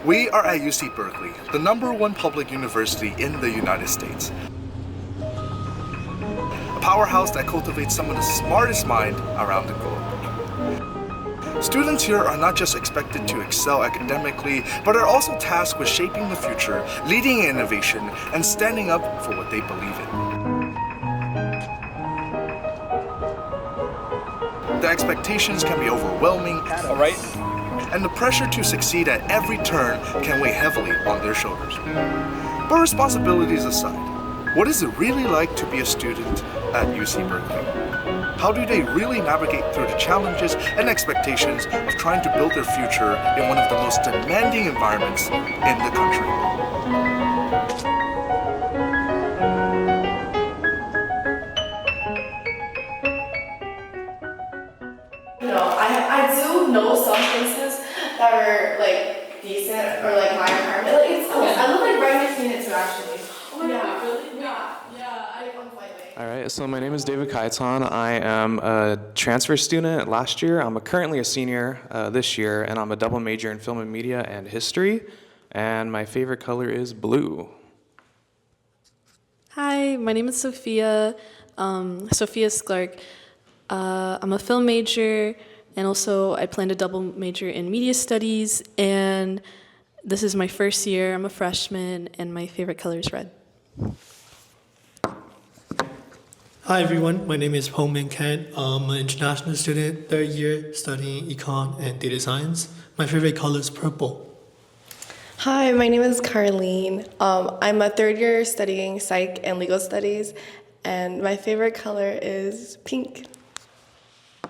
We are at UC Berkeley, the #1 public university in the United States. A powerhouse that cultivates some of the smartest minds around the globe. Students here are not just expected to excel academically, but are also tasked with shaping the future, leading innovation, and standing up for what they believe in. The expectations can be overwhelming, all right, and the pressure to succeed at every turn can weigh heavily on their shoulders. But responsibilities aside, what is it really like to be a student at UC Berkeley? How do they really navigate through the challenges and expectations of trying to build their future in one of the most demanding environments in the country? I do know some places that are like decent or like my apartment. Like it's close. I live like right between it two actually. Oh my god, really? Yeah. I'm quite late. All right, so my name is David Kaiton. I am a transfer student last year. I'm currently a senior this year, and I'm a double major in film and media and history. And my favorite color is blue. Hi, my name is Sophia. Sophia Sklark. I'm a film major, and also I plan to double major in media studies, and this is my first year. I'm a freshman, and my favorite color is red. Hi everyone, my name is Pongmin Kent. I'm an international student, third year, studying econ and data science. My favorite color is purple. Hi, my name is Carlene. I'm a third year studying psych and legal studies, and my favorite color is pink.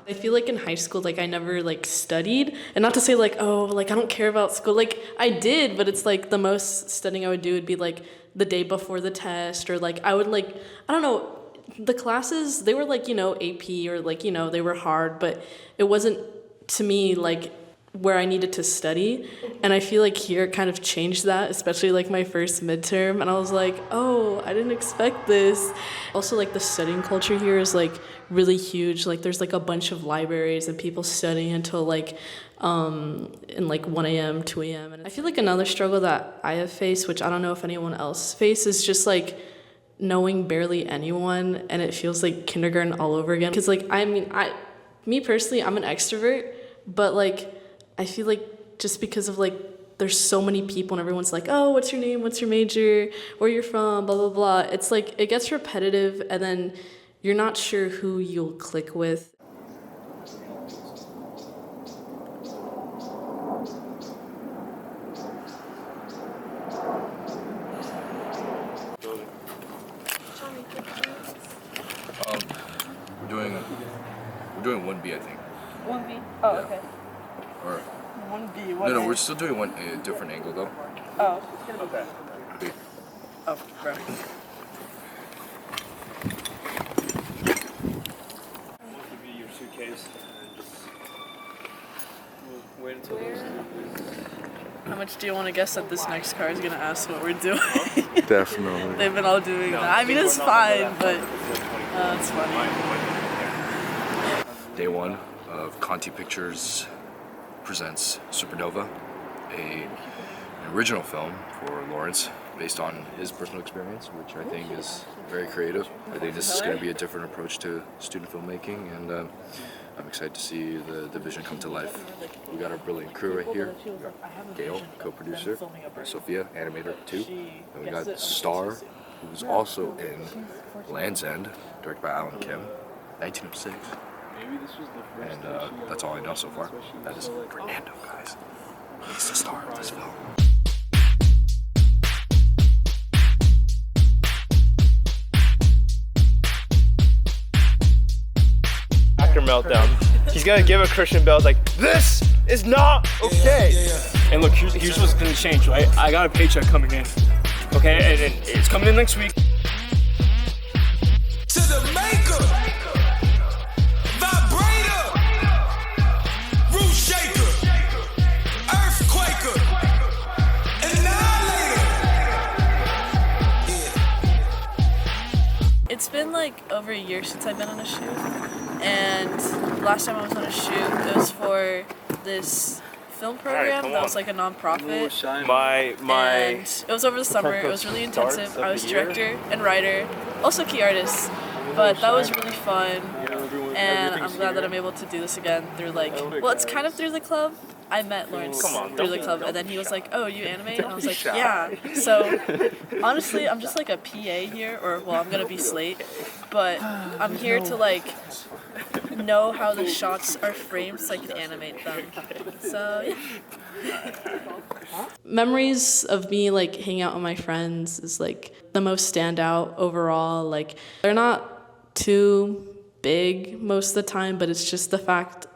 I feel like in high school, like I never like studied, and not to say like, oh, like I don't care about school. Like I did, but it's like the most studying I would do would be like the day before the test, or like I would like, I don't know, the classes, they were like, AP or like, they were hard, but it wasn't to me like where I needed to study. And I feel like here it kind of changed that, especially like my first midterm. And I was like, oh, I didn't expect this. Also like the studying culture here is like really huge. Like there's like a bunch of libraries and people studying until like in like 1 a.m., 2 a.m. And I feel like another struggle that I have faced, which I don't know if anyone else faces, is just like knowing barely anyone, and it feels like kindergarten all over again. Because like, me personally, I'm an extrovert, but like, I feel like just because of like, there's so many people and everyone's like, oh, what's your name? What's your major? Where you're from? Blah, blah, blah. It's like, it gets repetitive, and then you're not sure who you'll click with. We're doing 1B, I think. 1B? Oh, okay. Or 1B. no, we're still doing a different angle though. Oh. Okay. Oh, right. We'll give you your suitcase and just we'll wait until those. How much do you want to guess that this next car is going to ask what we're doing? Definitely. They've been all doing that. I mean, it's fine, but it's funny. Day 1 of Conti Pictures presents Supernova, an original film for Lawrence based on his personal experience, which I think is very creative. I think this is going to be a different approach to student filmmaking, and I'm excited to see the vision come to life. We got our brilliant crew right here. Gail, co-producer, Sophia, animator too, and we got Star, who's also in Land's End, directed by Alan Kim, 1906. And that's all I know so far. That is Fernando, guys. He's the star of this film. Actor meltdown. He's gonna give a Christian Bale like, this is not okay. And look, here's what's gonna change, right? I got a paycheck coming in, okay, and it's coming in next week. To the maker. It's been like over a year since I've been on a shoot, and last time I was on a shoot, it was for this film program come that on. was like a nonprofit. My And it was over the summer. It was really intensive. I was director and writer, also key artist. But that was really fun. And I'm glad that I'm able to do this again through well, it's kind of through the club. I met Lawrence through the club, and then he was like, "Oh, you animate?" And I was like, "Yeah." So honestly, I'm just like a PA here, or well, I'm gonna be Slate, but I'm here to know how the shots are framed so I can animate them. So yeah. Memories of me hanging out with my friends is the most standout overall. They're not too big most of the time, but it's just the fact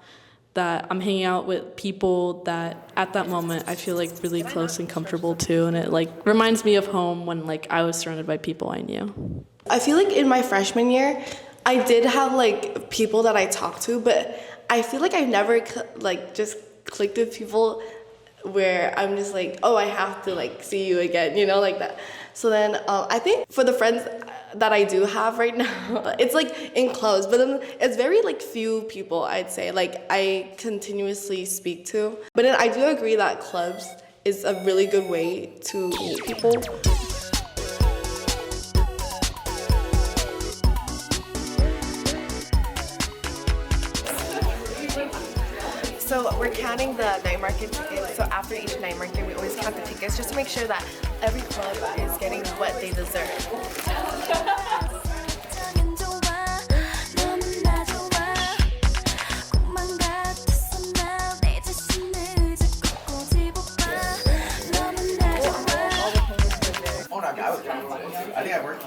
that I'm hanging out with people that at that moment I feel really close and comfortable to, and it reminds me of home when I was surrounded by people I knew. I feel in my freshman year, I did have people that I talked to, but I feel I've never just clicked with people where I'm just oh, I have to see you again, like that. So then I think for the friends that I do have right now, it's in close, but then it's very few people I'd say I continuously speak to. But then I do agree that clubs is a really good way to meet people. So we're counting the night market tickets. So after each night market, we always count the tickets just to make sure that every club is getting what they deserve. I think I worked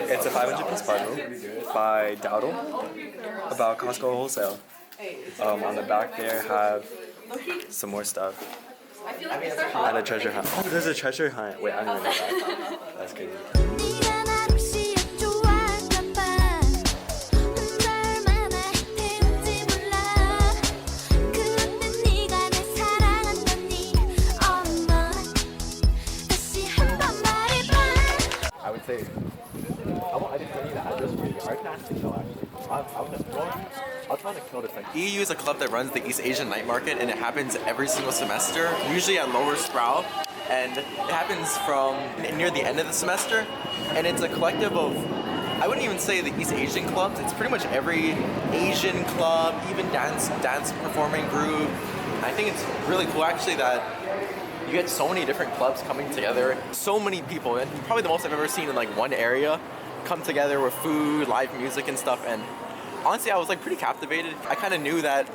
It's a 500-piece bundle by Dowdle about Costco wholesale. On the back there have some more stuff. And a treasure hunt. Oh, there's a treasure hunt. Wait, I don't even know that. That's crazy. I would say, I didn't tell you the address for your art class. No, actually. I'll try to kill this thing. EU is a club that runs the East Asian Night Market, and it happens every single semester, usually at Lower Sproul. And it happens from near the end of the semester, and it's a collective of, I wouldn't even say the East Asian clubs, it's pretty much every Asian club, even dance performing group. I think it's really cool actually that you get so many different clubs coming together, so many people, and probably the most I've ever seen in one area come together with food, live music and stuff. And honestly, I was pretty captivated. I kind of knew that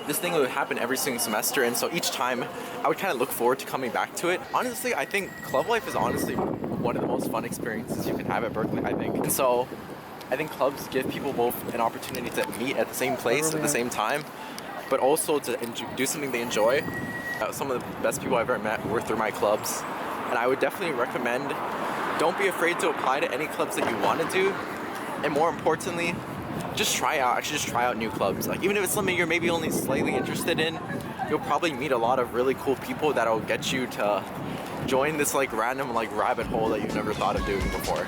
this thing would happen every single semester, and so each time I would kind of look forward to coming back to it. Honestly, I think club life is honestly one of the most fun experiences you can have at Berkeley, I think. And so I think clubs give people both an opportunity to meet at the same place at the same time, but also to do something they enjoy. Some of the best people I've ever met were through my clubs, and I would definitely recommend, don't be afraid to apply to any clubs that you want to do, and more importantly, just try out new clubs. Even if it's something you're maybe only slightly interested in, you'll probably meet a lot of really cool people that'll get you to join this random rabbit hole that you've never thought of doing before.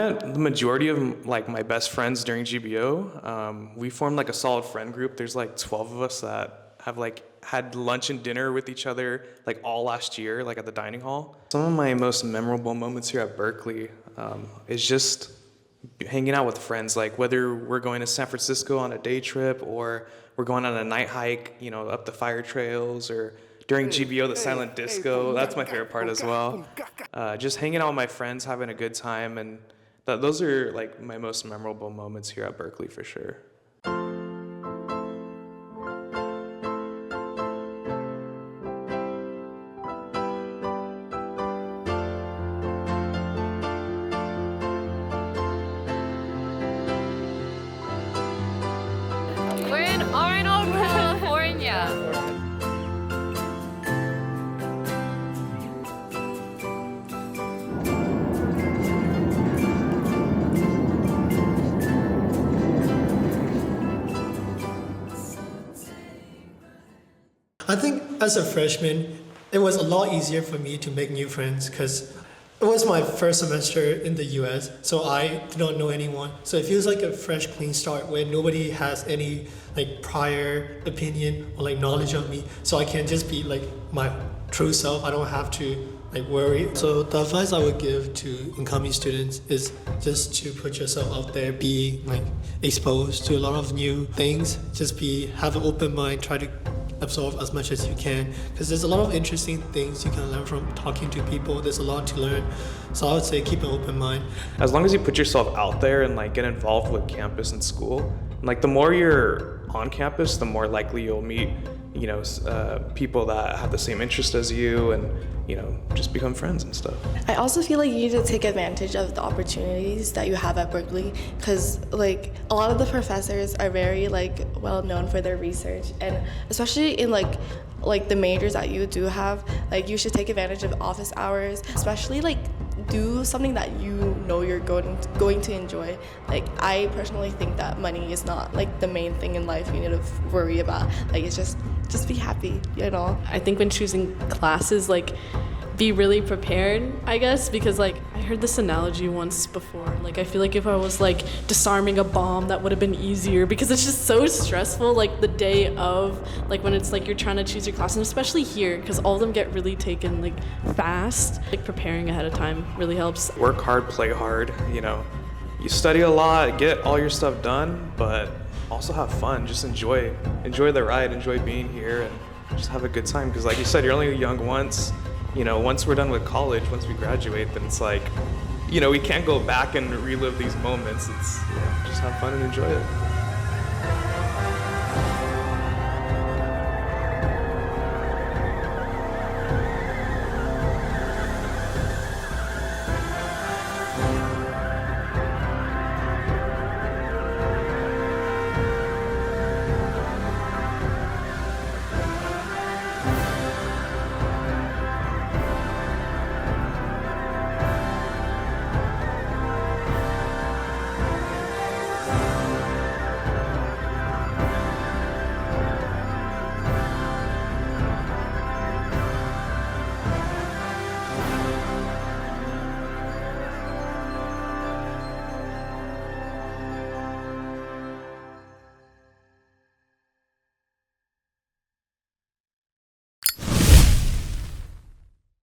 The majority of my best friends during GBO. We formed a solid friend group. There's 12 of us that have had lunch and dinner with each other all last year at the dining hall. Some of my most memorable moments here at Berkeley is just hanging out with friends, whether we're going to San Francisco on a day trip or we're going on a night hike, up the fire trails, or during GBO, the silent disco. That's my favorite part as well. Just hanging out with my friends, having a good time, and those are my most memorable moments here at Berkeley for sure. We're in Arnold, California. I think as a freshman, it was a lot easier for me to make new friends because it was my first semester in the US, so I do not know anyone. So it feels like a fresh, clean start where nobody has any like prior opinion or like knowledge of me. So I can just be like my true self. I don't have to like worry. So the advice I would give to incoming students is just to put yourself out there, be like exposed to a lot of new things. Just have an open mind, try to absorb as much as you can because there's a lot of interesting things you can learn from talking to people. There's a lot to learn, so I would say keep an open mind. As long as you put yourself out there and like get involved with campus and school, like the more you're on campus, the more likely you'll meet people that have the same interest as you and just become friends and stuff. I also feel like you need to take advantage of the opportunities that you have at Berkeley because like a lot of the professors are very like well known for their research, and especially in like the majors that you do have, like you should take advantage of office hours, especially like do something that you're going to enjoy. Like I personally think that money is not like the main thing in life you need to worry about. Like it's just be happy, I think when choosing classes, like be really prepared, I guess, because like I heard this analogy once before. Like I feel like if I was like disarming a bomb, that would have been easier because it's just so stressful like the day of, like when it's like you're trying to choose your class, and especially here because all of them get really taken like fast. Like preparing ahead of time really helps. Work hard, play hard, you study a lot, get all your stuff done, but also have fun. Just enjoy the ride, enjoy being here, and just have a good time because like you said, you're only young once. Once we're done with college, once we graduate, then it's like, we can't go back and relive these moments. It's just have fun and enjoy it.